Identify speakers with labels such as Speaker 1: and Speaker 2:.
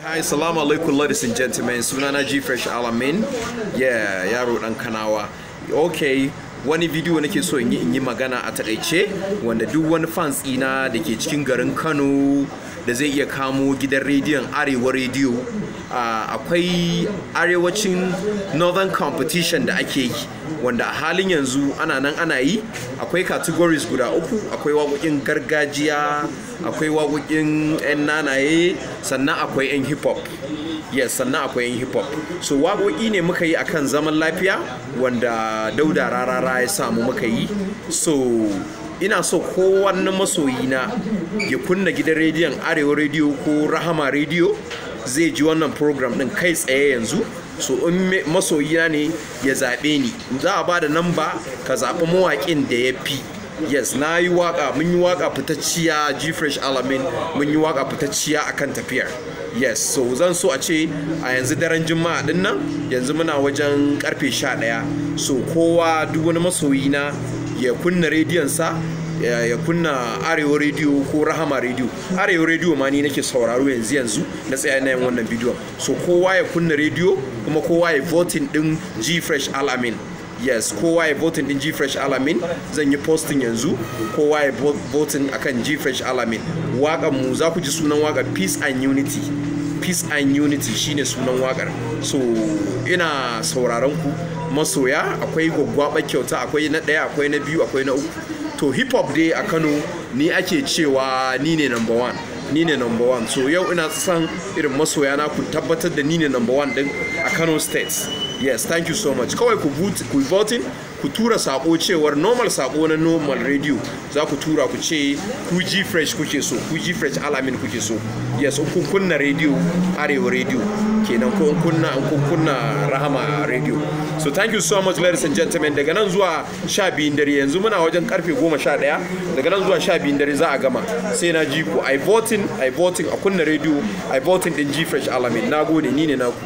Speaker 1: Hi, assalamu alaikum ladies and gentlemen. Sunana G-Fresh Alamin. Yeah, yaro dan Kanawa. Okay, wani video nake so in yi magana a takaice wanda duk wani fans ina da ke cikin garin Kano da zai iya kamo gidan rediyon Arewa Radio. Akwai arewacin Northern Competition da ake yi wanda a halin yanzu ana nan ana yi. Akwai categories guda uku, akwai waƙoƙin gargajiya, akwai waƙoƙin 'yan nanaye, sannan akwai 'yan hip hop. Yes, sannan akwai 'yan hip hop. So waƙoƙi ne muka yi akan zaman lafiya wanda Dauda Rarara ya samu muka yi. So ina so kowanne masoyina ya kunna gidan rediyon Arewa Radio ko Rahama Radio zai ji wannan program din kai tsaye yanzu. So in masoyina ne ya zaɓe ni, za a ba da namba ka zaɓi mawaƙin da ya fi. Yes, na yi waƙa, mun yi waƙa fitacciya G-Fresh Alamin, mun yi waƙa fitacciya akan tafiyar. Yes, so zan so a ce a yanzu daren Juma'a din nan yanzu muna wajen karfe 11. So kowa duk wani masoyina ya kunna rediyonsa, ya kunna Arewa Radio ko Rahama Radio. Arewa Radio ma ni nake sauraro yanzu na tsaya na yin wannan bidiyon. So kowa ya kunna rediyo kuma kowa ya voting din G-Fresh Alamin. Yes, kowa ya voting din G-Fresh Alamin. Zan yi posting yanzu, kowa ya voting akan G-Fresh Alamin. Waƙar mu za ku ji sunan waƙar Peace and Unity. Peace and Unity shine sunan waƙar. So ina sauraron ku masoya, akwai gwaggwaɓar kyauta, akwai na ɗaya, akwai na biyu, akwai na uku. To hip hop dai a Kano ni ake cewa ni ne number one. Ni ne number one. So yau ina son irin masoya na ku tabbatar da ni ne number one din a Kano State. Yes, thank you so much. Kawai ku voting, ku tura sako cewar normal sako na normal radio za ku tura ku ce ku G-Fresh kuke so, ku G-Fresh Alamin kuke so. Yes, kun kunna radio Arewa Radio kenan ko kun kunna Rahama Radio. So thank you so much ladies and gentlemen. Daga nan zuwa 12 dare yanzu muna wajen karfe 11. Daga nan zuwa 12 dare za a gama. Sai na ji ku I voting a kunna radio, I voting din G-Fresh Alamin. Nagode, ni ne naku.